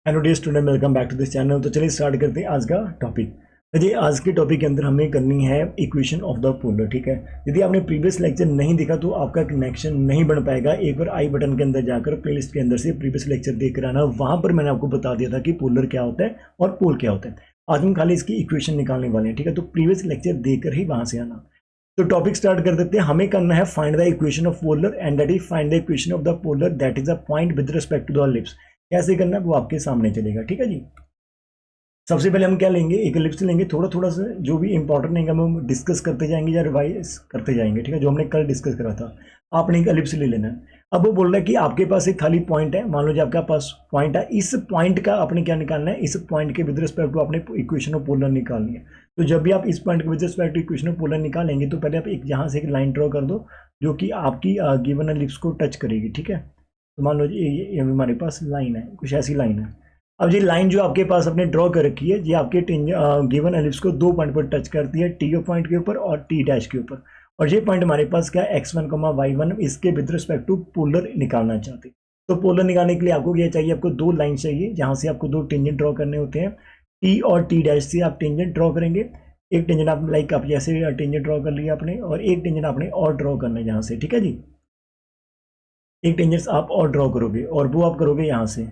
Hello dear student, welcome back to this channel. तो चलिए start करते हैं आज का टॉपिक। देखिए, आज के टॉपिक के अंदर हमें करनी है इक्वेशन ऑफ द पोलर। ठीक है, यदि आपने प्रीवियस लेक्चर नहीं देखा तो आपका कनेक्शन नहीं बन पाएगा। एक बार आई बटन के अंदर जाकर प्लेलिस्ट के अंदर से प्रीवियस लेक्चर देख कर आना। वहां पर मैंने आपको बता दिया था कि पोलर क्या होता है और पोल क्या होता है। आज हम खाली इसकी इक्वेशन निकालने वाले हैं। ठीक है, तो प्रीवियस लेक्चर देकर ही वहां से आना। तो टॉपिक स्टार्ट कर देते हैं। हमें करना है find the equation of polar and that is find the equation of the polar that is a point with respect to the ellipse. कैसे करना है वो आपके सामने चलेगा। ठीक है जी, सबसे पहले हम क्या लेंगे, एक एलिप्स लेंगे। थोड़ा थोड़ा सा जो भी इंपॉर्टेंट है हम डिस्कस करते जाएंगे या रिवाइज करते जाएंगे। ठीक है, जो हमने कल डिस्कस करा था आपने एक एलिप्स ले लेना है। अब वो बोल रहा है कि आपके पास एक खाली पॉइंट है। मान लो जी आपके पास पॉइंट है, इस पॉइंट का आपने क्या निकालना है, इस पॉइंट के विद रिस्पेक्ट टू आपने इक्वेशन ऑफ पोलर निकालनी है। तो जब भी आप इस पॉइंट के with respect to equation of polar निकालेंगे तो पहले आप एक यहाँ से एक लाइन ड्रॉ कर दो जो कि आपकी गिवन एलिप्स को टच करेगी। ठीक है, तो मान लो जी ये हमारे पास लाइन है, कुछ ऐसी लाइन है। अब ये लाइन जो आपके पास अपने ड्रॉ कर रखी है, ये आपके गिवन एलिप्स को दो पॉइंट पर टच करती है, टी पॉइंट के ऊपर और टी डैश के ऊपर। और ये पॉइंट हमारे पास क्या है, x1, y1, इसके विद रिस्पेक्ट टू पोलर निकालना चाहते हैं। तो पोलर निकालने के लिए आपको क्या चाहिए, आपको दो लाइन चाहिए जहां से आपको दो टेंजेंट ड्रॉ करने होते हैं। टी और टी डैश से आप टेंजेंट ड्रॉ करेंगे। एक टेंजेंट आप आप जैसे टेंजेंट ड्रॉ कर लिया आपने, और एक टेंजेंट आपने और ड्रॉ करना है जहां से। ठीक है जी, एक टेंजेंट आप और ड्रॉ करोगे और वो आप करोगे यहाँ से।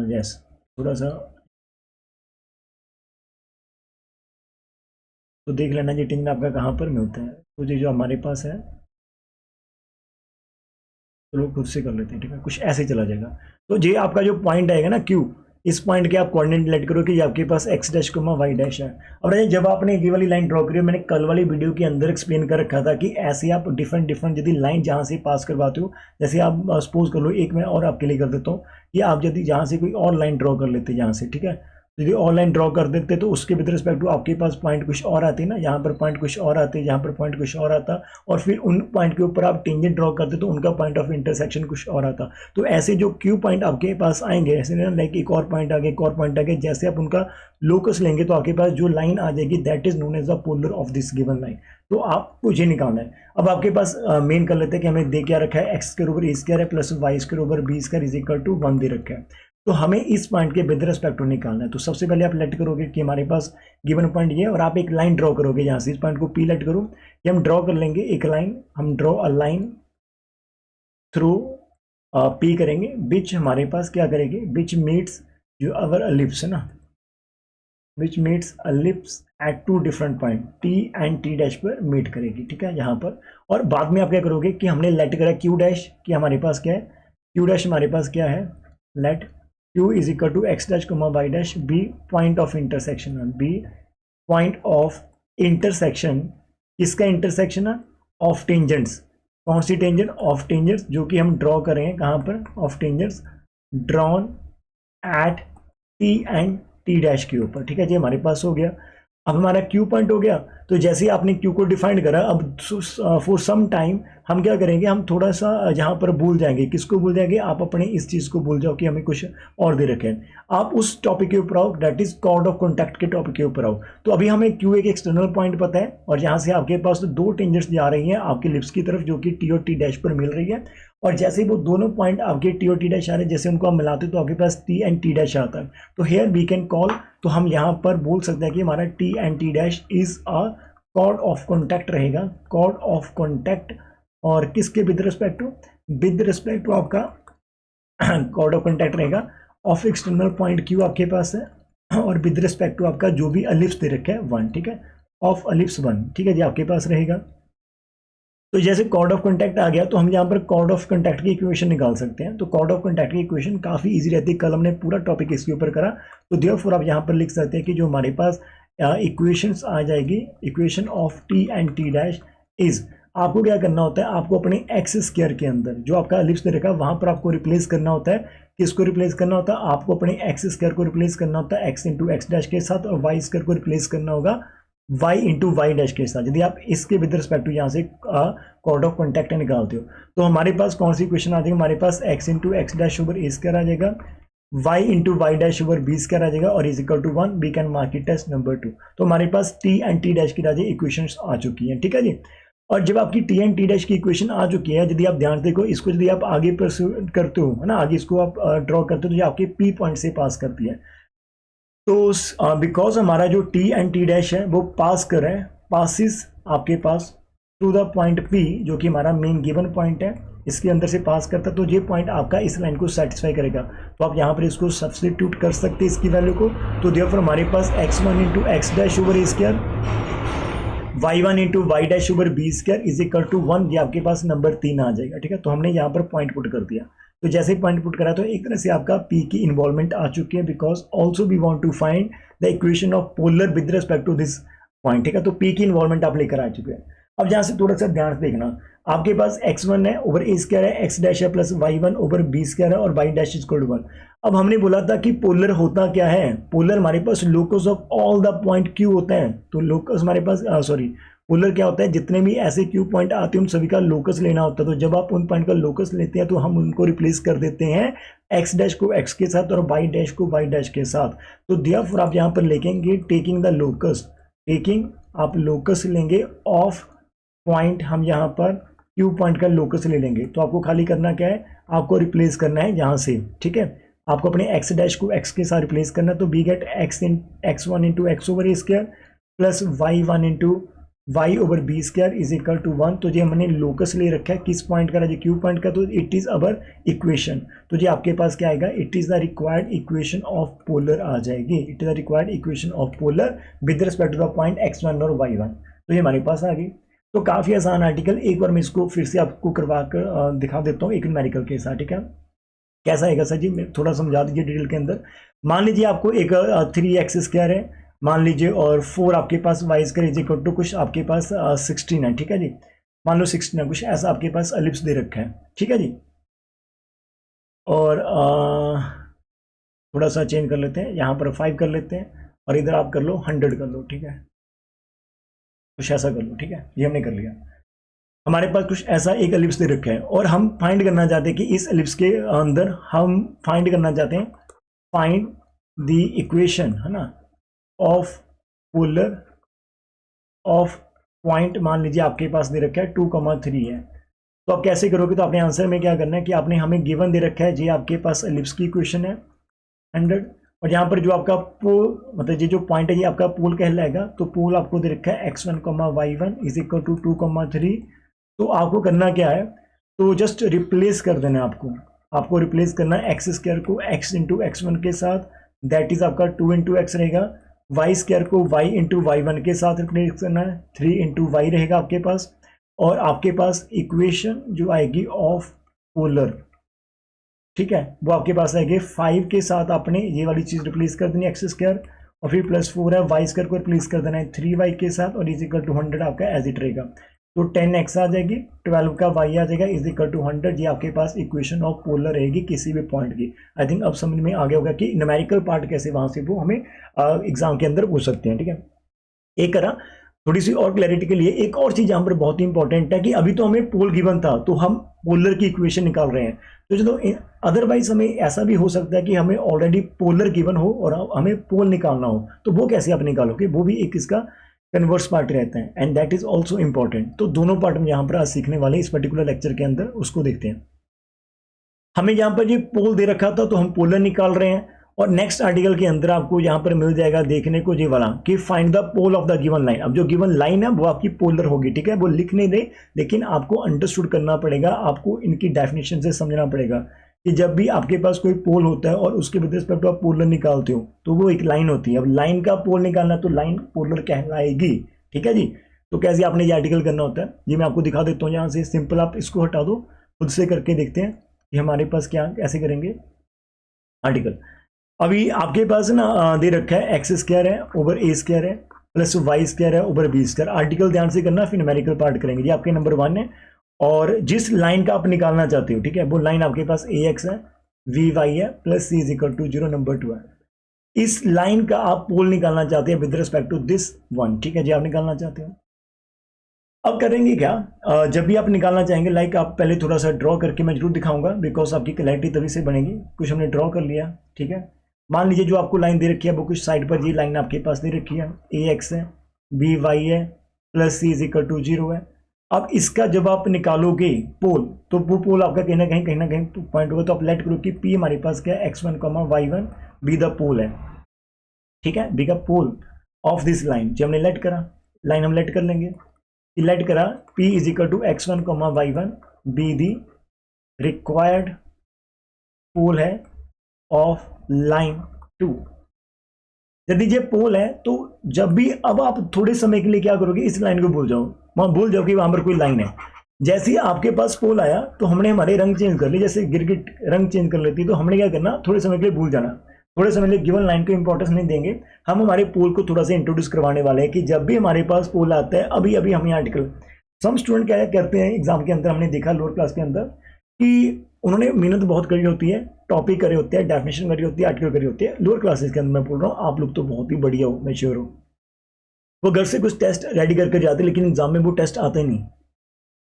यस, थोड़ा सा तो देख लेना ये टेंजेंट आपका कहाँ पर मिलता है। तो ये जो हमारे पास है, तो लोग खुद से कर लेते हैं। ठीक है, कुछ ऐसे चला जाएगा। तो ये आपका जो पॉइंट आएगा ना क्यू, इस पॉइंट के आप कोऑर्डिनेट लेट करो कि ये आपके पास x dash comma y dash है। और जब आपने ये वाली लाइन ड्रॉ करी, मैंने कल वाली वीडियो के अंदर एक्सप्लेन कर रखा था कि ऐसे आप डिफरेंट डिफरेंट यदि लाइन जहाँ से पास करवाते हो, जैसे आप सपोज कर लो, एक मैं और आपके लिए कर देता हूँ कि आप यदि जहाँ से कोई और लाइन ड्रॉ कर लेते जहाँ से, ठीक है, यदि ऑनलाइन ड्रॉ कर देते तो उसके विद रिस्पेक्ट टू आपके पास पॉइंट कुछ और आते ना, यहाँ पर पॉइंट कुछ और आते, यहाँ पर पॉइंट कुछ और आता, और फिर उन पॉइंट के ऊपर आप टेंजेंट ड्रॉ करते तो उनका पॉइंट ऑफ इंटरसेक्शन कुछ और आता। तो ऐसे जो क्यू पॉइंट आपके पास आएंगे, ऐसे ना, लाइक एक और पॉइंट आ गया, एक और पॉइंट आ गया, जैसे आप उनका लोकस लेंगे तो आपके पास जो लाइन आ जाएगी that is known as the polar of this given line. तो आपको ये निकालना है। अब आपके पास मेन कर लेते हैं कि हमें दे क्या रखा है, एक्स के ऊपर ए स्क्वायर है plus y square over b square is equal to 1 दे रखा है। तो हमें इस पॉइंट के विद रिस्पेक्ट टू निकालना है। तो सबसे पहले आप लेट करोगे कि हमारे पास गिवन पॉइंट ये, और आप एक लाइन ड्रॉ करोगे यहाँ से, इस पॉइंट को पी लेट करो, ये हम ड्रॉ कर लेंगे एक लाइन। हम draw a line through P करेंगे, बिच हमारे पास क्या करेंगे, बिच मीट्स जो अवर एलिप्स है ना, which meets ellipse at two different point T and T dash पर मीट करेगी। ठीक है, यहाँ पर। और बाद में आप क्या करोगे कि हमने लेट करा क्यू डैश, कि हमारे पास क्या है, क्यू डैश हमारे पास क्या है, let Q is equal to x dash comma y dash be point of intersection, be point of intersection, इसका इंटरसेक्शन है ऑफ टेंजेंट्स। कौन सी टेंजेंट, ऑफ टेंजेंट्स, जो कि हम ड्रॉ करेंगे कहाँ पर, of tangents drawn at T and T dash के ऊपर। ठीक है जी, हमारे पास हो गया। अब हमारा क्यू पॉइंट हो गया। तो जैसे ही आपने क्यू को डिफाइन करा, अब फॉर सम टाइम हम क्या करेंगे, हम थोड़ा सा यहाँ पर भूल जाएंगे। किसको भूल जाएंगे, आप अपने इस चीज़ को भूल जाओ कि हमें कुछ और दे रखे हैं। आप उस टॉपिक के ऊपर आओ, that is chord of contact के टॉपिक के ऊपर आओ। तो अभी हमें क्यू एक एक्सटर्नल पॉइंट पता है, और यहाँ से आपके पास दो टेंजेंट्स जा रही हैं आपकी लिप्स की तरफ, जो कि टी और टी डैश पर मिल रही है। और जैसे वो दोनों पॉइंट आपके टी और टी डैश आ रहे हैं, जैसे उनको हम मिलाते तो आपके पास टी एंड टी डैश आता है। तो हेयर वी कैन कॉल, तो हम यहाँ पर बोल सकते हैं कि हमारा T and T dash is a chord of contact रहेगा, कॉर्ड ऑफ कॉन्टैक्ट। और किसके with respect to, with respect to आपका कॉर्ड ऑफ कॉन्टैक्ट रहेगा ऑफ एक्सटर्नल पॉइंट क्यू आपके पास है, और विद रिस्पेक्ट टू आपका जो भी एलिप्स दे रखा है 1। ठीक है, ऑफ एलिप्स 1। ठीक है जी, आपके पास रहेगा। तो जैसे कॉर्ड ऑफ कॉन्टैक्ट आ गया तो हम यहाँ पर कॉर्ड ऑफ कॉन्टैक्ट की इक्वेशन निकाल सकते हैं। तो कॉर्ड ऑफ कॉन्टैक्ट की इक्वेशन काफ़ी इजी रहती है, कल हमने पूरा टॉपिक इसके ऊपर करा। तो देयरफॉर आप यहाँ पर लिख सकते हैं कि जो हमारे पास इक्वेशंस आ जाएगी, equation of T and T dash is, आपको क्या करना होता है, आपको अपने एक्स स्क्वायर के अंदर जो आपका एलिप्स दे रखा है वहाँ पर आपको रिप्लेस करना होता है। किसको रिप्लेस करना होता है, आपको अपने एक्स स्क्वायर को रिप्लेस करना होता है एक्स इंटू एक्स डैश के साथ, और वाई स्क्वायर को रिप्लेस करना होगा y इंटू वाई डैश के साथ। यदि आप इसके विद रिस्पेक्ट टू यहाँ से कॉर्ड ऑफ कॉन्टैक्ट निकालते हो तो हमारे पास कौन सी इक्वेशन आ जाएगी, हमारे पास x into x dash over a square आ जाएगा, y into y dash over b square आ जाएगा, और is equal to 1। We can mark it as number 2। तो हमारे पास t एंड t डैश की राजे इक्वेशंस आ चुकी हैं। ठीक है जी, और जब आपकी टी एंड टी डैश की इक्वेशन आ चुकी है, यदि आप ध्यान से देखो इसको, यदि आप आगे परस्यू करते हो है ना, आगे इसको आप ड्रॉ करते हो तो ये आपके पी पॉइंट से पास करती है। तो बिकॉज हमारा जो टी एंड टी डैश है वो पास कर रहे हैं, पासिस आपके पास टू द पॉइंट पी, जो कि हमारा मेन गिवन पॉइंट है, इसके अंदर से पास करता है, तो ये पॉइंट आपका इस लाइन को सेटिस्फाई करेगा। तो आप यहाँ पर इसको सब्स्टिट्यूट कर सकते हैं इसकी वैल्यू को। तो देयरफॉर हमारे पास x1 into x dash over a square, y1 into y dash over b square is equal to 1, ये आपके पास नंबर 3 आ जाएगा। ठीक है, तो हमने यहाँ पर पॉइंट पुट कर दिया। तो जैसे ही पॉइंट पुट करा तो एक तरह से आपका p की इन्वॉल्वमेंट आ चुकी है, because also we want to find the equation of polar with respect to this point. ठीक है, तो p की इन्वॉल्वमेंट आप लेकर आ चुके हैं। अब जहाँ से थोड़ा सा ध्यान से देखना, आपके पास x1 है ओवर ए स्क्वायर है, x डैश है plus y1 over b square है और y dash is equal to 1। अब हमने बोला था कि पोलर होता क्या है, पोलर हमारे पास locus of all the point q होता है। तो लोकस हमारे पास पोलर क्या होता है, जितने भी ऐसे क्यू पॉइंट आते हैं उन सभी का लोकस लेना होता है। तो जब आप उन पॉइंट का लोकस लेते हैं तो हम उनको रिप्लेस कर देते हैं एक्स डैश को एक्स के साथ और वाई डैश को वाई डैश के साथ। तो देयरफॉर आप यहाँ पर लिखेंगे टेकिंग द लोकस, टेकिंग आप लोकस लेंगे ऑफ पॉइंट, हम यहाँ पर क्यू पॉइंट का लोकस ले लेंगे। तो आपको खाली करना क्या है, आपको रिप्लेस करना है यहाँ से। ठीक है, आपको अपने एक्स डैश को एक्स के साथ रिप्लेस करना है। तो we get x1 into x over a square plus y1 into y over b square is equal to 1। तो ये हमने लोकस ले रखा है किस पॉइंट का, क्यू पॉइंट का। तो इट इज अवर इक्वेशन। तो ये आपके पास क्या आएगा, it is the required equation of polar आ जाएगी। It is the required equation of polar with respect to the point x1 और y1। तो ये हमारे पास आ गई। तो काफ़ी आसान आर्टिकल, एक बार मैं इसको फिर से आपको करवा कर दिखा देता हूँ एक न्यूमेरिकल के साथ। ठीक है, कैसा आएगा सर जी, मैं थोड़ा समझा दीजिए डिटेल के अंदर। मान लीजिए आपको एक 3x स्क्वायर है मान लीजिए और 4 आपके पास y square is equal to कुछ आपके पास 16 है। ठीक है जी, मान लो 16 है, कुछ ऐसा आपके पास एलिप्स दे रखा है। ठीक है जी, और थोड़ा सा चेंज कर लेते हैं, यहाँ पर 5 कर लेते हैं और इधर आप कर लो 100 कर लो। ठीक है, कुछ ऐसा कर लो। ठीक है, ये हमने कर लिया। हमारे पास कुछ ऐसा एक एलिप्स दे रखा है और हम फाइंड करना चाहते हैं कि इस एलिप्स के अंदर हम फाइंड करना चाहते हैं, फाइंड द इक्वेशन है ना ऑफ पोलर ऑफ पॉइंट, मान लीजिए आपके पास दे रखा है 2,3 है। तो आप कैसे करोगे, तो अपने आंसर में क्या करना है कि आपने हमें गिवन दे रखा है जी आपके पास एलिप्स की इक्वेशन है 100, और यहाँ पर जो आपका पोल मतलब ये जो पॉइंट है ये आपका पोल कहलाएगा। तो पोल आपको दे रखा है x1, y1 is equal to 2,3। तो आपको करना क्या है, तो जस्ट रिप्लेस कर देना है आपको रिप्लेस करना है एक्स स्क्वायर को x इंटू x1 के साथ, दैट इज आपका 2 इंटू एक्स रहेगा। वाई स्क्वायर को y इंटू y1 के साथ रिप्लेस करना है, 3 इंटू वाई रहेगा आपके पास। और आपके पास इक्वेशन जो आएगी ऑफ पोलर, ठीक है, वो आपके पास आएगी 5 के साथ आपने ये वाली चीज़ रिप्लेस कर देनी है एक्स स्क्वायर, और फिर प्लस 4 है वाई स्क्वायर को रिप्लेस कर देना है 3y के साथ, और इज इक्वल टू 100 आपका एज इट रहेगा। तो 10x आ जाएगी, 12 का y आ जाएगा इज इक्वल टू 100। ये आपके पास इक्वेशन ऑफ पोलर रहेगी किसी भी पॉइंट की। आई थिंक अब समझ में आ गया होगा कि न्यूमेरिकल पार्ट कैसे वहाँ से वो हमें एग्जाम के अंदर पूछ सकते हैं। ठीक है, एक करा थोड़ी सी और क्लैरिटी के लिए एक और चीज़ यहाँ पर बहुत ही इंपॉर्टेंट है कि अभी तो हमें पोल गिवन था तो हम पोलर की इक्वेशन निकाल रहे हैं। तो चलो अदरवाइज हमें ऐसा भी हो सकता है कि हमें ऑलरेडी पोलर गिवन हो और हमें पोल निकालना हो, तो वो कैसे आप निकालोगे, वो भी एक इसका कन्वर्स पार्ट रहता है, and that is also important. तो दोनों पार्ट हम यहाँ पर आज सीखने वाले इस पर्टिकुलर लेक्चर के अंदर, उसको देखते हैं। हमें यहाँ पर ये पोल दे रखा था तो हम पोलर निकाल रहे हैं, और नेक्स्ट आर्टिकल के अंदर आपको यहाँ पर मिल जाएगा देखने को ये वाला कि find the pole of the given line. अब जो गिवन लाइन है वो आपकी पोलर होगी। ठीक है, वो लिख नहीं दे, लेकिन आपको अंडरस्टूड करना पड़ेगा, आपको इनकी डेफिनेशन से समझना पड़ेगा कि जब भी आपके पास कोई पोल होता है और उसके विद रिस्पेक्ट आप पोलर निकालते हो तो वो एक लाइन होती है। अब लाइन का पोल निकालना तो लाइन पोलर कहलाएगी। ठीक है जी, तो कैसे आपने ये आर्टिकल करना होता है ये मैं आपको दिखा देता हूँ। यहाँ से सिंपल आप इसको हटा दो, खुद से करके देखते हैं कि हमारे पास क्या कैसे करेंगे आर्टिकल। अभी आपके पास ना दे रखा है एक्स स्क्वायर है ओवर ए स्क्वायर है प्लस वाई स्क्वायर है ओवर बी स्क्वायर। आर्टिकल ध्यान से करना, फिर न्यूमेरिकल पार्ट करेंगे। ये आपके नंबर 1 है, और जिस लाइन का आप निकालना चाहते हो, ठीक है, वो लाइन आपके पास ए एक्स है, वी वाई है, plus c is equal to 0 number 2 है। इस लाइन का आप पोल निकालना चाहते हैं with respect to this one. ठीक है जी, आप निकालना चाहते हो। अब करेंगे क्या, जब भी आप निकालना चाहेंगे, लाइक आप पहले थोड़ा सा ड्रॉ करके मैं जरूर दिखाऊंगा, बिकॉज आपकी क्लैरिटी तभी से बनेगी। कुछ हमने ड्रॉ कर लिया, ठीक है। मान लीजिए जो आपको लाइन दे रखी है वो कुछ साइड पर ये लाइन आपके पास दे रखी है, ए एक्स है, बी वाई है, plus c is equal to 0 है। अब इसका जब आप निकालोगे पोल, तो वो पोल आपका कहीं ना कहीं पॉइंट होगा। तो आप लेट करो कि पी हमारे पास क्या है, x1 y1 बी द पोल है, ठीक है, बी का पोल ऑफ दिस लाइन। जो हमने लेट करा, लाइन हम लेट कर लेंगे, लेट करा p is equal to x1 y1 be the required pole है ऑफ लाइन 2। यदि ये पोल है तो जब भी, अब आप थोड़े समय के लिए क्या करोगे, इस लाइन को भूल जाओ, वहां भूल जाओ कि वहां पर कोई लाइन है। जैसे ही आपके पास पोल आया तो हमने हमारे रंग चेंज कर लिए, जैसे गिरगिट रंग चेंज कर लेती है, तो हमने क्या करना, थोड़े समय के लिए भूल जाना, थोड़े समय के लिए गिवन लाइन को इंपॉर्टेंस नहीं देंगे। हम हमारे पोल को थोड़ा सा इंट्रोड्यूस करवाने वाले हैं कि जब भी हमारे पास पोल आता है, अभी अभी हम ये आर्टिकल, सम स्टूडेंट क्या करते हैं एग्जाम के अंदर, हमने देखा लोअर क्लास के अंदर कि उन्होंने मेहनत बहुत करी होती है, टॉपिक करे होते हैं, डेफिनेशन करी होती है, आर्टिकल करी होती है। लोअर क्लासेस के अंदर मैं बोल रहा हूँ, आप लोग तो बहुत ही बढ़िया हो, मैच्योर हो, वो घर से कुछ टेस्ट रेडी करके जाते हैं, लेकिन एग्जाम में वो टेस्ट आते नहीं।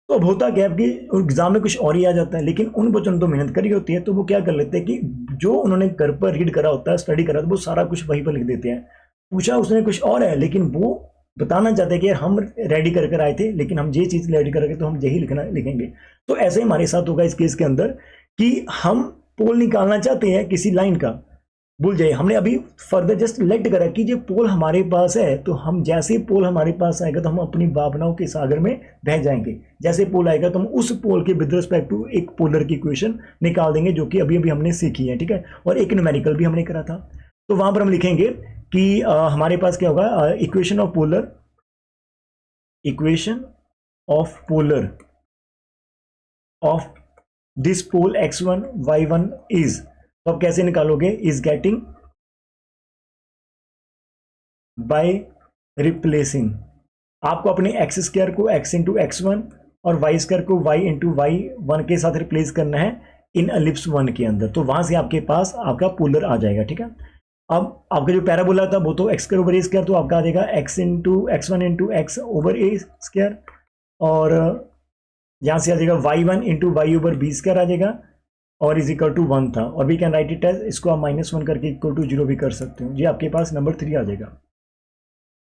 तो अब होता क्या है कि एग्जाम में कुछ और ही आ जाता है, लेकिन उन बच्चों ने तो मेहनत करी होती है, तो वो क्या कर लेते हैं कि जो उन्होंने घर पर रीड करा होता है, स्टडी करा, तो वो सारा कुछ वहीं पर लिख देते हैं। पूछा उसने कुछ और है, लेकिन वो बताना चाहते हैं कि यार हम रेडी कर कर आए थे, लेकिन हम ये चीज़ रेडी करके तो हम यही लिखेंगे। तो ऐसे ही हमारे साथ होगा इस केस के अंदर कि हम पोल निकालना चाहते हैं किसी लाइन का, भूल जाइए, हमने अभी फर्दर जस्ट लेट करा कि ये पोल हमारे पास है, तो हम जैसे ही पोल हमारे पास आएगा तो हम अपनी भावनाओं के सागर में बह जाएंगे। जैसे पोल आएगा तो हम उस पोल के विद रिस्पेक्ट टू एक पोलर की इक्वेशन निकाल देंगे, जो कि अभी अभी हमने सीखी है, ठीक है, और एक न्यूमेरिकल भी हमने करा था। तो वहां पर हम लिखेंगे कि हमारे पास क्या होगा, equation of polar of this pole x1 y1 is, तो अब कैसे निकालोगे, इज गेटिंग बाय रिप्लेसिंग, आपको अपने एक्स स्क्वायर को x इंटू x1 और वाई स्क्वायर को y इंटू y1 के साथ रिप्लेस करना है इन एलिप्स 1 के अंदर। तो वहां से आपके पास आपका पोलर आ जाएगा, ठीक है। अब आपका जो पैराबोला था वो तो x square over a square, तो आपका आ जाएगा x into x1 into x over a square, और यहाँ से आ जाएगा y1 into y over b square आ जाएगा, और इज इक्वल टू 1 था, और we can write it as, इसको आप -1 करके इक्वल टू 0 भी कर सकते हो। ये आपके पास नंबर 3 आ जाएगा।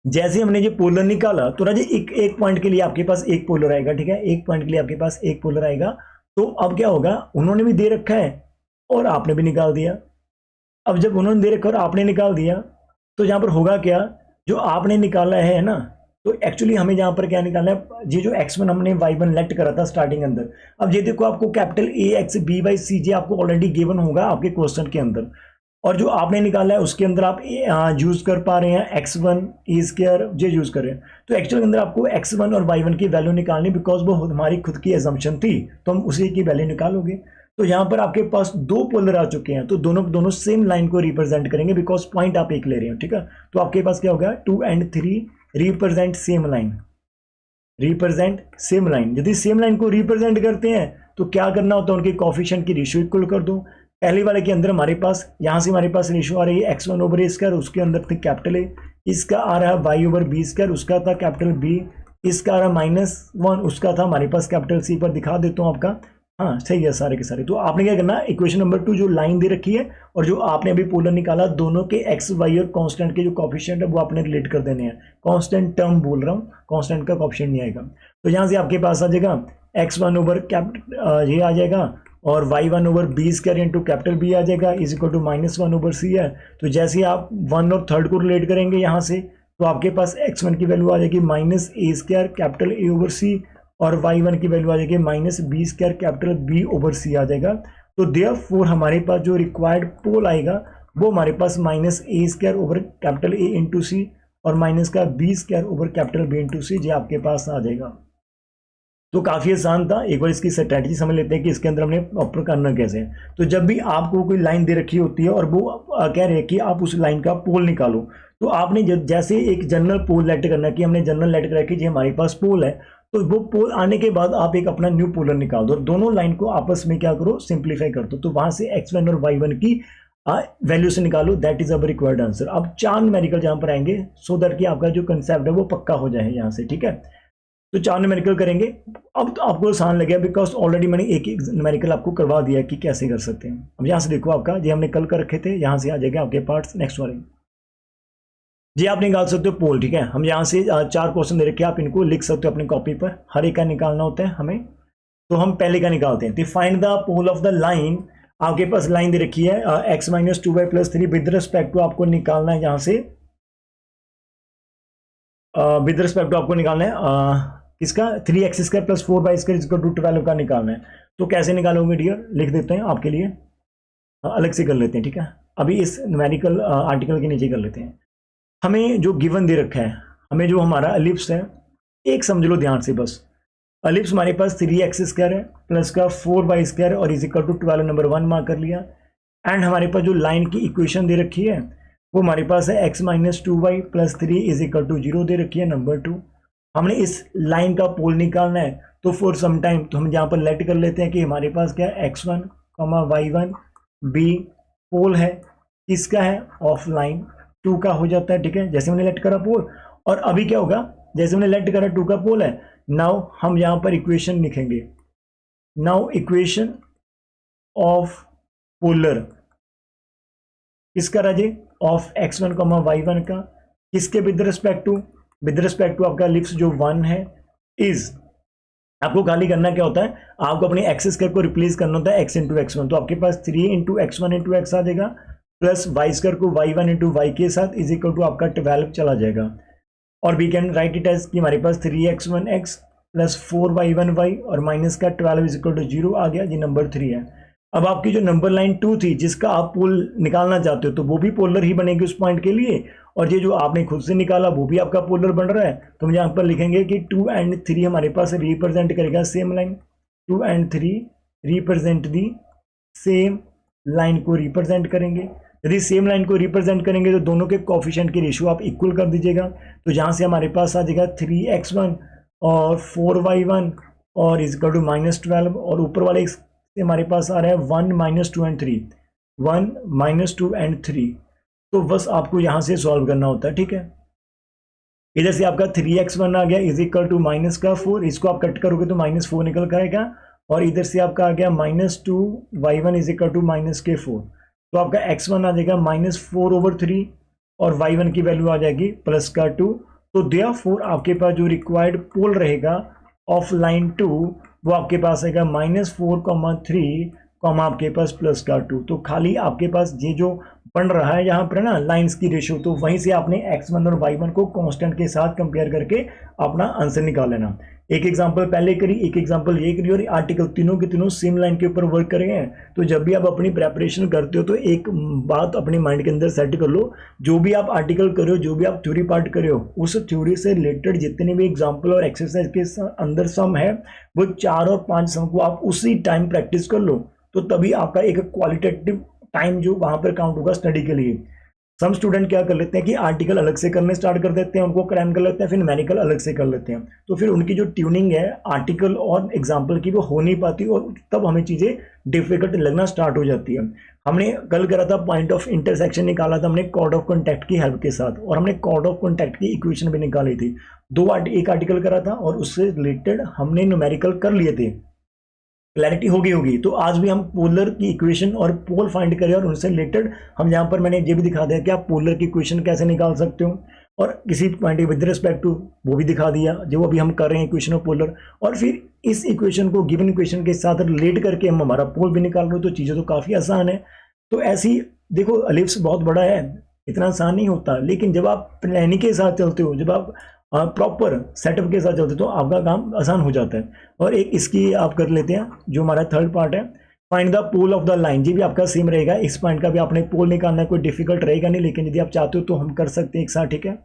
जैसे हमने ये पोलर निकाला तो राजे एक पॉइंट के लिए आपके पास एक पोलर आएगा, ठीक है, एक पॉइंट के लिए आपके पास एक पोलर आएगा। तो अब क्या होगा, उन्होंने भी दे रखा है और आपने भी निकाल दिया। अब जब उन्होंने दे रखा और आपने निकाल दिया, तो यहाँ पर होगा क्या, जो आपने निकाला है ना, तो एक्चुअली हमें यहाँ पर क्या निकालना है, ये जो x1 हमने y1 लेट करा था स्टार्टिंग अंदर, अब ये देखो आपको capital A x B y C जे आपको ऑलरेडी गिवन होगा आपके क्वेश्चन के अंदर, और जो आपने निकाला है उसके अंदर आप यूज कर पा रहे हैं x1 ए स्क्वायर जे यूज कर रहे हैं। तो एक्चुअल के अंदर आपको x1 और y1 की वैल्यू निकालनी, बिकॉज वो हमारी खुद की एजम्पशन थी, तो हम उसी की वैल्यू निकालोगे। तो यहाँ पर आपके पास दो पोलर आ चुके हैं, तो दोनों सेम लाइन को रिप्रेजेंट करेंगे, बिकॉज पॉइंट आप एक ले रहे हो, ठीक है। तो आपके पास क्या होगा, 2 and 3 रिप्रेजेंट सेम लाइन, यदि सेम लाइन को रिप्रेजेंट करते हैं तो क्या करना होता है, उनके कोफिशिएंट की रेशियो इक्वल कर दो। पहले वाले के अंदर हमारे पास यहाँ से हमारे पास रेशियो आ रही है x1 ओवर ए स्क्वायर, उसके अंदर थी कैपिटल ए, इसका आ रहा है y ओवर बी स्क्वायर, उसका था कैपिटल बी, इसका आ रहा -1, उसका था हमारे पास कैपिटल सी। पर दिखा देता हूँ आपका, हाँ सही है सारे के सारे। तो आपने क्या करना है, इक्वेशन नंबर 2 जो लाइन दे रखी है और जो आपने अभी पोलर निकाला, दोनों के एक्स वाई और कांस्टेंट के जो कोफिशिएंट है वो आपने रिलेट कर देने हैं। कांस्टेंट टर्म बोल रहा हूँ, कांस्टेंट का कोफिशिएंट नहीं आएगा। तो यहाँ से आपके पास आ जाएगा x1 ओवर ये आ जाएगा, और y1 over b square into capital B आ जाएगा, is equal to -1 over c है। तो जैसे ही आप 1 और 3 को रिलेट करेंगे यहाँ से, तो आपके पास x1 की वैल्यू आ जाएगी -a square capital A over c, और y1 की वैल्यू आ जाएगी -b square capital b over c आ जाएगा। तो देयरफॉर हमारे पास जो रिक्वायर्ड पोल आएगा वो हमारे पास -a square over capital a into c और माइनस का b square over capital b into c, जो आपके पास आ जाएगा। तो काफ़ी आसान था। एक बार इसकी स्ट्रैटेजी समझ लेते हैं कि इसके अंदर हमने प्रॉपर करना कैसे है। तो जब भी आपको कोई लाइन दे रखी होती है और वो कह रहे हैं कि आप उस लाइन का पोल निकालो, तो आपने जैसे एक जनरल पोल लेट करना कि हमने जनरल लेट करा कि जी हमारे पास पोल है, तो वो पोल आने के बाद आप एक अपना न्यू पोलर निकाल दो और दोनों लाइन को आपस में क्या करो, सिंप्लीफाई कर दो। तो वहां से x1 और y1 की वैल्यू से निकालो, that is our required answer. अब 4 न्यूमेरिकल जहां पर आएंगे सो दैट कि आपका जो कंसेप्ट है वो पक्का हो जाए यहाँ से, ठीक है। तो 4 न्यूमेरिकल करेंगे। अब तो आपको आसान लगे बिकॉज ऑलरेडी मैंने एक न्यूमेरिकल आपको करवा दिया कि कैसे कर सकते हैं। अब यहाँ से देखो आपका, ये हमने कल कर रखे थे, यहाँ से आ जाएगा आपके पार्ट्स नेक्स्ट वाले। जी आप निकाल सकते हो पोल, ठीक है। हम यहाँ से 4 क्वेश्चन दे रखे हैं, आप इनको लिख सकते हो अपनी कॉपी पर, हर एक का निकालना होता है हमें। तो हम पहले का निकालते हैं। तो find the pole of the line, आपके पास लाइन दे रखी है x minus 2y plus 3 with respect to, आपको निकालना है यहाँ से विद रिस्पेक्ट टू आपको निकालना है किसका, 3x square plus 4y square equal to 12 का निकालना है। तो कैसे निकालोगे डियर, लिख देते हैं आपके लिए, अलग से कर लेते हैं, ठीक है। अभी इस न्यूमेरिकल आर्टिकल के नीचे कर लेते हैं। हमें जो गिवन दे रखा है, हमें जो हमारा एलिप्स है, एक समझ लो ध्यान से बस, एलिप्स हमारे पास 3x स्क्वायर है प्लस का 4y स्क्वायर और is equal to 12, number 1 mark कर लिया। एंड हमारे पास जो लाइन की इक्वेशन दे रखी है वो हमारे पास है x minus 2y plus 3 is equal to 0 दे रखी है, नंबर 2। हमने इस लाइन का पोल निकालना है, तो फॉर सम टाइम तो हम यहाँ पर लेट कर लेते हैं कि हमारे पास क्या है, x1 y1 b पोल है, किसका है, ऑफ लाइन 2 का हो जाता है, ठीक है। जैसे हमने लेट करा पोल, और अभी क्या होगा, जैसे हमने लेट करा 2 का पोल है, नाउ हम यहाँ पर इक्वेशन लिखेंगे। नाउ इक्वेशन ऑफ पोलर किसका राजे, ऑफ x1 y1 का, किसके विद रिस्पेक्ट टू आपका एलिप्स जो 1 है, इज, आपको खाली करना क्या होता है, आपको अपने एक्स स्क्वायर को रिप्लेस करना होता है x इंटू x1। तो आपके पास 3 इंटू x1 इंटू x आ जाएगा, प्लस वाई स्क्वायर को y1 इंटू वाई के साथ इज इक्वल टू आपका 12 चला जाएगा। और we can write it as कि हमारे पास 3x1x प्लस 4y1y और माइनस का 12 इज इक्वल टू 0 आ गया, ये नंबर 3 है। अब आपकी जो नंबर लाइन 2 थी जिसका आप पोल निकालना चाहते हो, तो वो भी पोलर ही बनेगी उस पॉइंट के लिए, और ये जो आपने खुद से निकाला वो भी आपका पोलर बन रहा है। तो हम यहाँ पर लिखेंगे कि 2 एंड 3 हमारे पास रिप्रेजेंट करेगा same line, 2 and 3 represent the same line को रिप्रेजेंट करेंगे। यदि सेम लाइन को रिप्रेजेंट करेंगे तो दोनों के कोफिशिएंट की रेशियो आप इक्वल कर दीजिएगा। तो जहाँ से हमारे पास आ जाएगा 3x1 और 4y1 और इज इक्वल टू माइनस 12, और ऊपर वाले से हमारे पास आ रहा है 1 माइनस 2 एंड 3, 1 माइनस 2 एंड 3। तो बस आपको यहाँ से सॉल्व करना होता है, ठीक है। इधर से आपका 3x1 आ गया इज इक्वल टू माइनस का 4, इसको आप कट करोगे तो -4 निकल कर आएगा, और इधर से आपका आ गया -2y1 is equal to minus के 4। तो आपका x1 आ जाएगा -4/3 और y1 की वैल्यू आ जाएगी प्लस का 2। तो देयरफॉर आपके पास जो रिक्वायर्ड पोल रहेगा ऑफ लाइन 2 वो आपके पास आएगा -4,3 आपके पास प्लस का 2। तो खाली आपके पास ये जो बन रहा है यहाँ पर ना लाइंस की रेशियो, तो वहीं से आपने x1 और y1 को कांस्टेंट के साथ कंपेयर करके अपना आंसर निकाल लेना। एक एग्जांपल पहले करी, एक एग्जांपल ये करी, और आर्टिकल तीनों के तीनों सेम लाइन के ऊपर वर्क करेंगे। तो जब भी आप अपनी प्रेपरेशन करते हो तो एक बात अपने माइंड के अंदर सेट कर लो, जो भी आप आर्टिकल कर रहे हो, जो भी आप थ्योरी पार्ट कर रहे हो, उस थ्योरी से रिलेटेड जितने भी एग्जाम्पल और एक्सरसाइज के अंदर सम है, वो 4 और 5 सम को आप उसी टाइम प्रैक्टिस कर लो, तो तभी आपका एक क्वालिटेटिव टाइम जो वहां पर काउंट होगा स्टडी के लिए। सम स्टूडेंट क्या कर लेते हैं कि आर्टिकल अलग से करने स्टार्ट कर देते हैं, उनको क्रैम कर लेते हैं, फिर न्यूमेरिकल अलग से कर लेते हैं, तो फिर उनकी जो ट्यूनिंग है आर्टिकल और एग्जाम्पल की वो हो नहीं पाती, और तब हमें चीज़ें डिफिकल्ट लगना स्टार्ट हो जाती है। हमने कल करा था पॉइंट ऑफ इंटरसेक्शन निकाला था हमने कॉर्ड ऑफ कॉन्टैक्ट की हेल्प के साथ, और हमने कॉर्ड ऑफ कॉन्टैक्ट की इक्वेशन भी निकाली थी। एक आर्टिकल करा था और उससे रिलेटेड हमने न्यूमेरिकल कर लिए थे, क्लैरिटी होगी। तो आज भी हम पोलर की इक्वेशन और पोल फाइंड करें, और उनसे रिलेटेड हम यहाँ पर मैंने ये भी दिखा दिया कि आप पोलर की इक्वेशन कैसे निकाल सकते हो, और किसी पॉइंट विद रिस्पेक्ट टू वो भी दिखा दिया जो अभी हम कर रहे हैं इक्वेशन ऑफ पोलर। और फिर इस इक्वेशन को गिवन इक्वेशन के साथ रिलेट करके हम हमारा पोल भी निकाल रहे हो, तो चीज़ें तो काफ़ी आसान है। तो ऐसी देखो एलिप्स बहुत बड़ा है, इतना आसान नहीं होता, लेकिन जब आप प्लानिंग के साथ चलते हो, जब आप प्रॉपर सेटअप के साथ चलते तो आपका काम आसान हो जाता है। और एक इसकी आप कर लेते हैं जो हमारा थर्ड पार्ट है, find the pole of the line. जी भी आपका सेम रहेगा, इस पॉइंट का भी आपने पोल निकालना है, कोई डिफिकल्ट रहेगा नहीं, लेकिन यदि आप चाहते हो तो हम कर सकते हैं एक साथ, ठीक है।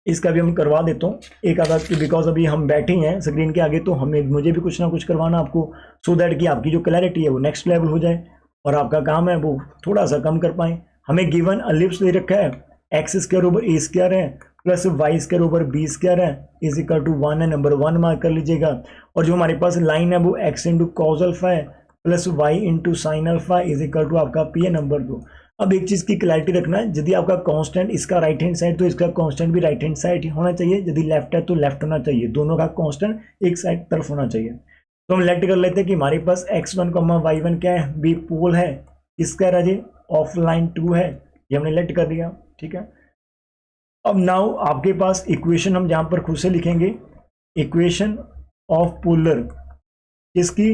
इसका भी हम करवा देता हूँ एक आधा, बिकॉज अभी हम बैठे हैं स्क्रीन के आगे, तो मुझे भी कुछ ना कुछ करवाना आपको, सो दैट कि आपकी जो क्लैरिटी है वो नेक्स्ट लेवल हो जाए और आपका काम है वो थोड़ा सा कम कर पाए। हमें गिवन एलिप्स दे रखा है, x square over a square है plus y square over b square है इज इक्वल टू 1 है, नंबर 1 मार्क कर लीजिएगा। और जो हमारे पास लाइन है वो एक्स इंटू कॉज अल्फा है plus y into sine alpha is equal to आपका पी है, नंबर 2। अब एक चीज़ की क्लैरिटी रखना है, यदि आपका कांस्टेंट इसका राइट हैंड साइड तो इसका कांस्टेंट भी राइट हैंड साइड होना चाहिए, यदि लेफ्ट है तो लेफ्ट होना चाहिए, दोनों का कांस्टेंट एक साइड तरफ होना चाहिए। तो हम लेट कर लेते हैं कि हमारे पास x1 y1 क्या है, बी पोल है, इसका राजे ऑफ लाइन 2 है, ये हमने लेट कर दिया, ठीक है। अब नाउ आपके पास इक्वेशन हम जहां पर खुद से लिखेंगे, इक्वेशन ऑफ पोलर किसकी,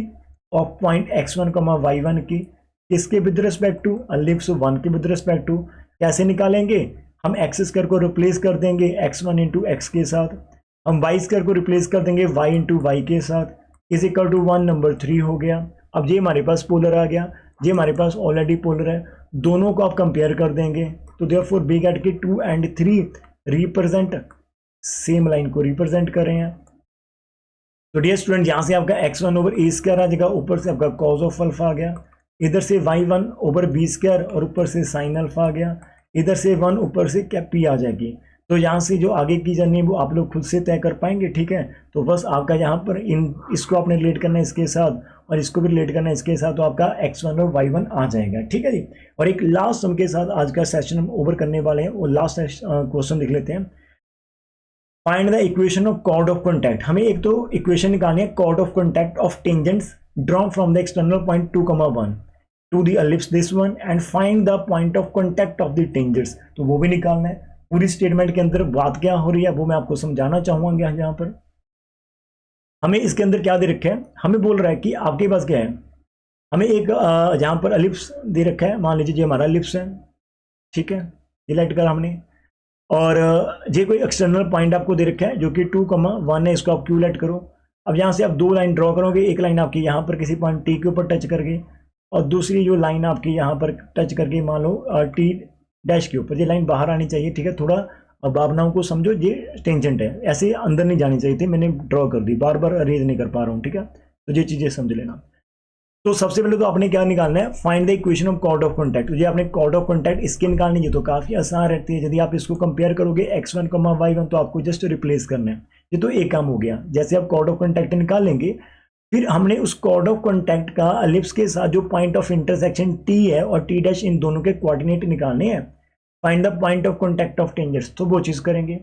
ऑफ पॉइंट x1 y1 की, किसके विद रिस्पेक्ट टू, एलिप्स 1 के विद रिस्पेक्ट टू। कैसे निकालेंगे, हम एक्स स्क्वायर को रिप्लेस कर देंगे x1 इंटू एक्स के साथ, हम वाई स्क्वायर को रिप्लेस कर देंगे y इंटू वाई के साथ, इज इक्वल टू 1 नंबर 3 हो गया। अब ये हमारे पास पोलर आ गया, ये हमारे पास ऑलरेडी पोलर है, दोनों को आप कंपेयर कर देंगे तो देयरफॉर वी गेट कि 2 एंड 3 रिप्रेजेंट सेम लाइन को रिप्रेजेंट कर रहे हैं। तो डियर स्टूडेंट, यहाँ से आपका x1 ओवर ए स्क्वायर आ जाएगा, ऊपर से आपका कॉज ऑफ अल्फा आ गया, इधर से y1 ओवर बी स्क्वायर और ऊपर से साइन अल्फा आ गया, इधर से 1 ऊपर से क्या p आ जाएगी। तो यहाँ से जो आगे की जर्नी वो आप लोग खुद से तय कर पाएंगे, ठीक है। तो बस आपका यहाँ पर इसको आपने रिलेट करना है इसके साथ और इसको भी रिलेट करना है इसके साथ, तो आपका x1 और y1 आ जाएगा, ठीक है जी। और एक लास्ट सम के साथ आज का सेशन हम ओवर करने वाले हैं, वो लास्ट क्वेश्चन देख लेते हैं। Find the equation of chord of contact. हमें एक तो इक्वेशन निकालनी है chord of contact of tangents drawn from the external point 2,1 to the ellipse this one and find the point of contact of the tangents. तो वो भी निकालना है। पूरी स्टेटमेंट के अंदर बात क्या हो रही है वो मैं आपको समझाना चाहूंगा। यहाँ पर हमें इसके अंदर क्या दे रखा है, हमें बोल रहा है कि आपके पास क्या है, हमें एक जहाँ पर एलिप्स दे रखा है, मान लीजिए ये हमारा एलिप्स है, ठीक है, सिलेक्ट करा हमने, और ये कोई एक्सटर्नल पॉइंट आपको दे रखा है जो कि 2,1 है, इसको आप क्यू लेट करो। अब यहाँ से आप दो लाइन ड्रॉ करोगे, एक लाइन आपकी यहाँ पर किसी पॉइंट टी के ऊपर टच करके और दूसरी जो लाइन आपकी यहाँ पर टच करके मान लो टी डैश के ऊपर, ये लाइन बाहर आनी चाहिए, ठीक है। थोड़ा भावनाओं को समझो, ये टेंजेंट है, ऐसे अंदर नहीं जानी चाहिए थी, मैंने ड्रॉ कर दी, बार बार अरेंज नहीं कर पा रहा हूँ, ठीक है। तो ये चीज़ें समझ लेना। तो सबसे पहले तो आपने क्या निकालना है, find the equation of chord of contact. ये आपने कॉर्ड ऑफ कॉन्टैक्ट इसके निकालनी है, तो काफी आसान रहती है। यदि आप इसको कंपेयर करोगे x1, y1 तो आपको जस्ट रिप्लेस करना है, ये तो एक काम हो गया। जैसे आप कॉर्ड ऑफ कॉन्टैक्ट निकाल लेंगे, फिर हमने उस कॉर्ड ऑफ कॉन्टैक्ट का एलिप्स के साथ जो पॉइंट ऑफ इंटरसेक्शन t है और t डैश, इन दोनों के कोऑर्डिनेट निकालने हैं। Find the point of contact of tangents, तो वो चीज करेंगे।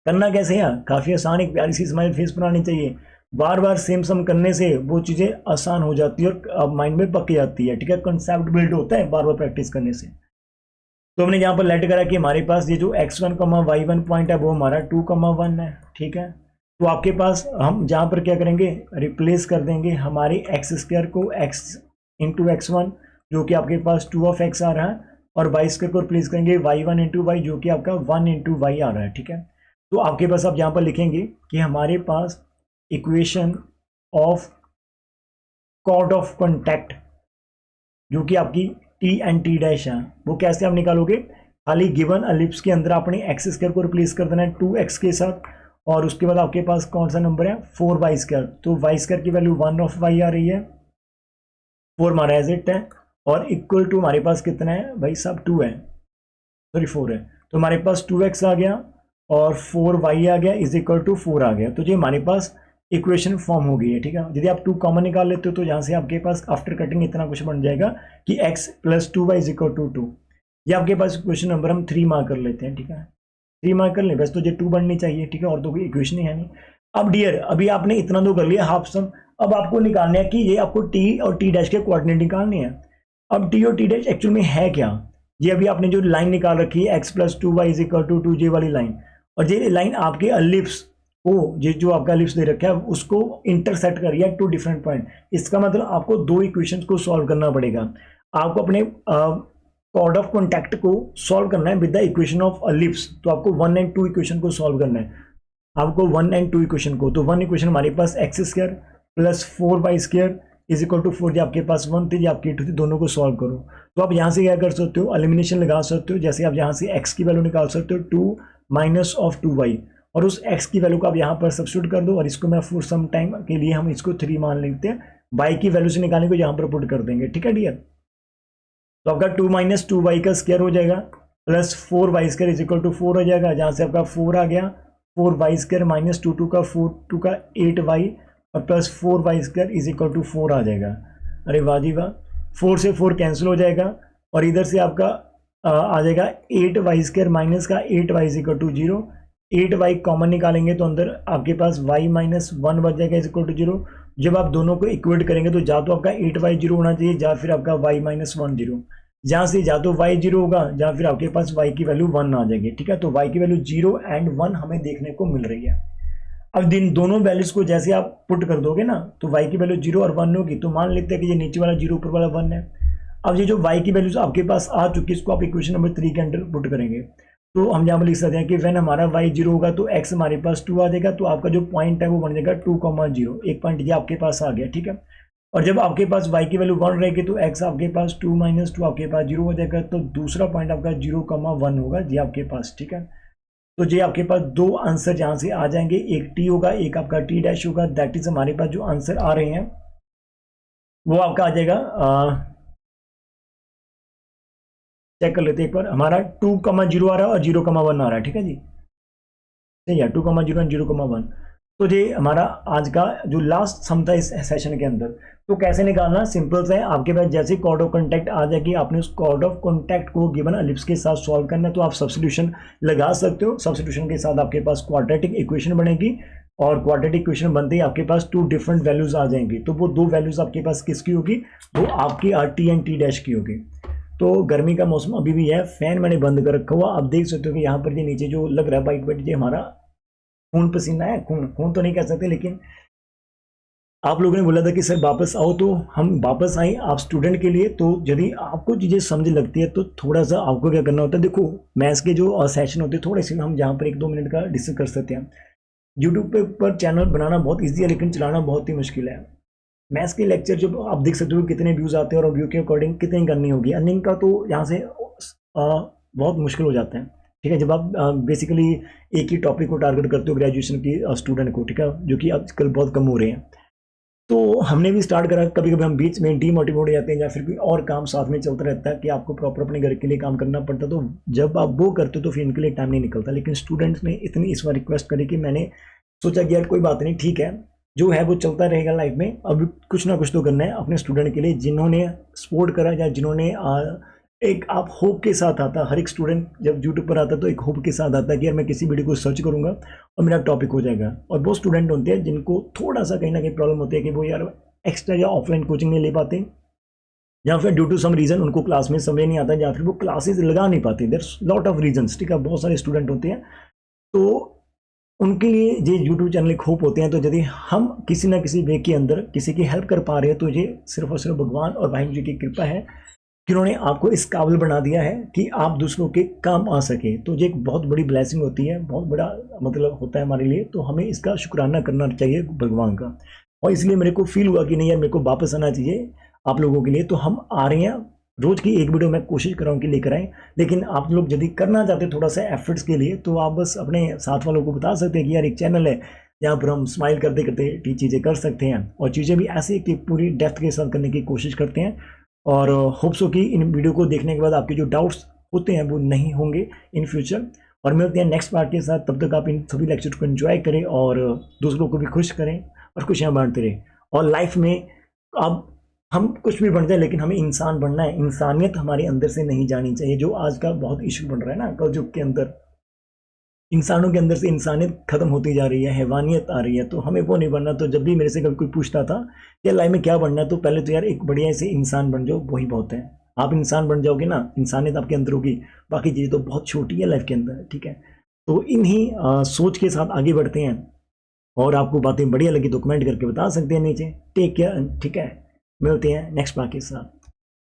करना कैसे है, काफी आसान, एक प्यारी सी स्माइल फेस बनानी चाहिए। बार बार सेम सम करने से वो चीज़ें आसान हो जाती है और माइंड में पक जाती है, ठीक है। कंसेप्ट बिल्ड होता है बार बार प्रैक्टिस करने से। तो हमने यहाँ पर लेट करा कि हमारे पास ये जो x1, y1 पॉइंट है वो हमारा 2,1 है, ठीक है। तो आपके पास हम जहाँ पर क्या करेंगे, रिप्लेस कर देंगे हमारे एक्स स्क्वायर को x इंटू x1 जो कि आपके पास 2 आ रहा है, और y स्क्वायर को रिप्लेस करेंगे y1 इंटू वाई जो कि आपका 1 इंटू वाई आ रहा है, ठीक है। तो आपके पास आप यहाँ पर लिखेंगे कि हमारे पास equation of chord of contact जो कि आपकी टी एंड टी डैश है, वो कैसे आप निकालोगे, खाली गिवन एलिप्स के अंदर आपने एक्स स्क्वायर को रिप्लेस कर देना है 2x के साथ, और उसके बाद आपके पास कौन सा नंबर है 4y स्क्वायर। तो y स्क्वायर की वैल्यू 1 ऑफ y आ रही है, 4 हमारा एज इट है, और इक्वल टू हमारे पास कितना है भाई साहब 2 है, सॉरी 4 है। तो हमारे पास 2x आ गया और 4y आ गया इज इक्वल टू 4 आ गया। तो ये हमारे पास इक्वेशन फॉर्म हो गई है, ठीक है। यदि आप 2 कॉमन निकाल लेते हो तो यहाँ से आपके पास आफ्टर कटिंग इतना कुछ बन जाएगा कि x plus 2y is equal to 2। ये आपके पास इक्वेशन नंबर हम 3 मार्क कर लेते हैं, ठीक है। 3 मार्क कर लें, वैसे तो ये 2 बननी चाहिए, ठीक है, और तो कोई इक्वेशन ही है नहीं। अब डियर, अभी आपने इतना तो कर लिया हाफ सम, अब आपको निकालना है कि ये आपको t और t डैश के कोऑर्डिनेट निकालने हैं। अब t और t डैश एक्चुअल में है क्या, ये अभी आपने जो लाइन निकाल रखी है x plus 2y is equal to 2 ये वाली लाइन, और ये लाइन आपके एलिप्स को, ये जो आपका एलिप्स दे रखा है उसको इंटरसेक्ट कर रही है 2 डिफरेंट पॉइंट। इसका मतलब आपको 2 इक्वेशंस को सॉल्व करना पड़ेगा। आपको अपने कॉर्ड ऑफ कॉन्टैक्ट को सॉल्व करना है with the equation of ellipse, तो आपको 1 एंड 2 इक्वेशन को सॉल्व करना है, आपको 1 एंड 2 इक्वेशन को। तो 1 इक्वेशन हमारे पास x square plus 4y square is equal to 4, जो आपके पास 1 थी, जो आपकी 2 थी, दोनों को सॉल्व करो। तो आप यहाँ से क्या कर सकते हो, एलिमिनेशन लगा सकते हो। जैसे आप यहाँ से x की वैल्यू निकाल सकते हो 2 माइनस ऑफ 2y, और उस x की वैल्यू को आप यहाँ पर सब्स्टिट्यूट कर दो, और इसको मैं फॉर सम टाइम के लिए हम इसको 3 मान लेते हैं, y की वैल्यू से निकालने को यहाँ पर पुट कर देंगे, ठीक है डियर। तो आपका 2 माइनस 2y का स्क्वायर हो जाएगा plus 4y square is equal to 4 हो जाएगा, जहाँ से आपका 4 आ गया, 4y स्क्वायर माइनस 2 का 4 2 का 8y और plus 4y square is equal to 4 आ जाएगा। अरे वाह जी वाह, 4 से 4 कैंसिल हो जाएगा, और इधर से आपका आ जाएगा 8y स्क्वायर माइनस का 8y is equal to 0। 8y common निकालेंगे तो अंदर आपके पास y माइनस 1 बच जाएगा इज इक्वल टू 0। जब आप दोनों को इक्वेट करेंगे तो या तो आपका 8y 0 होना चाहिए, या फिर आपका y माइनस 1 0। जहाँ से या तो y 0 होगा या फिर आपके पास y की वैल्यू 1 आ जाएगी, ठीक है। तो y की वैल्यू 0 एंड 1 हमें देखने को मिल रही है। अब इन दोनों वैल्यूज को जैसे आप पुट कर दोगे ना, तो y की वैल्यू 0 और 1 होगी। तो मान लेते हैं कि ये नीचे वाला 0 ऊपर वाला 1 है। अब ये जो y की वैल्यूज आपके पास आ चुकी है, इसको आप इक्वेशन नंबर 3 के अंदर पुट करेंगे। तो हम यहाँ पर लिख सकते हैं कि व्हेन हमारा y 0 होगा तो x हमारे पास 2 आ जाएगा। तो आपका जो पॉइंट है वो बन जाएगा 2,0, एक पॉइंट ये आपके पास आ गया, ठीक है। और जब आपके पास y की वैल्यू 1 रहेगी तो x आपके पास 2 - 2 आपके पास 0 हो जाएगा। तो दूसरा पॉइंट आपका 0,1 होगा जी आपके पास, ठीक है। तो जी आपके पास दो आंसर जहाँ से आ जाएंगे, एक t होगा, एक आपका t डैश होगा। दैट इज हमारे पास जो आंसर आ रहे हैं वो आपका आ जाएगा, चेक कर लेते हैं एक बार। हमारा 2,0 आ रहा है और 0,1 आ रहा है, ठीक है जी। सही है, 2,0 एंड 0,1। तो ये हमारा आज का जो लास्ट सम था इस सेशन के अंदर। तो कैसे निकालना, सिंपल से है, आपके पास जैसे कॉर्ड ऑफ कॉन्टैक्ट आ जाएगी, आपने उस कॉर्ड ऑफ कॉन्टैक्ट को गिवन एलिप्स के साथ सॉल्व करना है। तो आप सब्स्टिट्यूशन लगा सकते हो, सब्स्टिट्यूशन के साथ आपके पास क्वाड्रेटिक इक्वेशन बनेगी, और क्वाड्रेटिक इक्वेशन बनते ही आपके पास 2 डिफरेंट वैल्यूज आ जाएंगी। तो वो 2 वैल्यूज आपके पास किसकी होगी, वो आपकी RT एंड T डैश की होगी। तो गर्मी का मौसम अभी भी है, फैन मैंने बंद कर रखा हुआ। आप देख सकते हो कि यहाँ पर ये नीचे जो लग रहा है वाइट वाइट, ये हमारा खून पसीना है। खून तो नहीं कह सकते, लेकिन आप लोगों ने बोला था कि सर वापस आओ, तो हम वापस आए आप स्टूडेंट के लिए। तो यदि आपको चीज़ें समझ लगती है तो थोड़ा सा आपको क्या करना होता है, देखो मैथ्स के जो सेशन होते हैं थोड़े से हम जहाँ पर 1-2 मिनट का डिस्कस कर सकते हैं। यूट्यूब पर चैनल बनाना बहुत ईजी है, लेकिन चलाना बहुत ही मुश्किल है। मैथ्स के लेक्चर जो आप देख सकते हो कितने व्यूज़ आते हैं और व्यू के अकॉर्डिंग कितनी करनी होगी अर्निंग का, तो यहाँ से बहुत मुश्किल हो जाता है, ठीक है। जब आप बेसिकली एक ही टॉपिक को टारगेट करते हो ग्रेजुएशन की स्टूडेंट को, ठीक है, जो कि आजकल बहुत कम हो रहे हैं। तो हमने भी स्टार्ट करा, कभी कभी हम बीच में डीमोटिवेट हो जाते हैं या फिर कोई और काम साथ में चलता रहता है कि आपको प्रॉपर अपने घर के लिए काम करना पड़ता। तो जब आप वो करते हो तो फिर इनके लिए टाइम नहीं निकलता। लेकिन स्टूडेंट्स ने इतनी इस बार रिक्वेस्ट करी कि मैंने सोचा कि यार कोई बात नहीं, ठीक है, जो है वो चलता रहेगा लाइफ में। अब कुछ ना कुछ तो करना है अपने स्टूडेंट के लिए, जिन्होंने सपोर्ट करा या जिन्होंने एक आप होप के साथ आता। हर एक स्टूडेंट जब यूट्यूब पर आता तो एक होप के साथ आता है कि यार मैं किसी वीडियो को सर्च करूंगा और मेरा टॉपिक हो जाएगा। और वो स्टूडेंट होते हैं जिनको थोड़ा सा कहीं ना कहीं प्रॉब्लम होती है कि वो यार एक्स्ट्रा या ऑफलाइन कोचिंग नहीं ले पाते, या फिर ड्यू टू सम रीज़न उनको क्लास में समझ नहीं आता, या फिर वो क्लासेस लगा नहीं पाते। देयर लॉट ऑफ रीजन्स, ठीक है, बहुत सारे स्टूडेंट होते हैं। तो उनके लिए ये यूट्यूब चैनल एक होप होते हैं। तो यदि हम किसी ना किसी वे के अंदर किसी की हेल्प कर पा रहे हैं तो ये सिर्फ और सिर्फ भगवान और वाहिगुरु जी की कृपा है, जिन्होंने आपको इस काबिल बना दिया है कि आप दूसरों के काम आ सके। तो ये एक बहुत बड़ी ब्लेसिंग होती है, बहुत बड़ा मतलब होता है हमारे लिए। तो हमें इसका शुक्राना करना चाहिए भगवान का। और इसलिए मेरे को फील हुआ कि नहीं यार, मेरे को वापस आना चाहिए आप लोगों के लिए। तो हम आ रहे हैं, रोज़ की एक वीडियो मैं कोशिश कर रहा हूँ कि लेकर आएँ। लेकिन आप लोग यदि करना चाहते हैं थोड़ा सा एफर्ट्स के लिए, तो आप बस अपने साथ वालों को बता सकते हैं कि यार एक चैनल है जहाँ पर हम स्माइल करते करते चीज़ें कर सकते हैं, और चीज़ें भी ऐसे कि पूरी डेप्थ के साथ करने की कोशिश करते हैं। और होप्स हो कि इन वीडियो को देखने के बाद आपके जो डाउट्स होते हैं वो नहीं होंगे इन फ्यूचर। और मिलते हैं नेक्स्ट पार्ट के साथ। तब तक आप इन सभी लेक्चर को एंजॉय करें और दूसरों को भी खुश करें और खुशियाँ बांटते रहें। और लाइफ में अब हम कुछ भी बन जाए, लेकिन हमें इंसान बनना है। इंसानियत हमारे अंदर से नहीं जानी चाहिए, जो आज का बहुत इशू बन रहा है ना कलयुग के अंदर। इंसानों के अंदर से इंसानियत खत्म होती जा रही है, हैवानियत आ रही है। तो हमें वो नहीं बनना। तो जब भी मेरे से कभी कोई पूछता था कि लाइफ में क्या बनना है, तो पहले तो यार एक बढ़िया से इंसान बन जाओ, वही बहुत है। आप इंसान बन जाओगे ना, इंसानियत आपके अंदर होगी, बाकी चीज़ें तो बहुत छोटी है लाइफ के अंदर, ठीक है। तो इन्हीं सोच के साथ आगे बढ़ते हैं। और आपको बातें बढ़िया लगी तो कमेंट करके बता सकते हैं नीचे। टेक केयर, ठीक है। मिलते हैं नेक्स्ट पार्ट के साथ।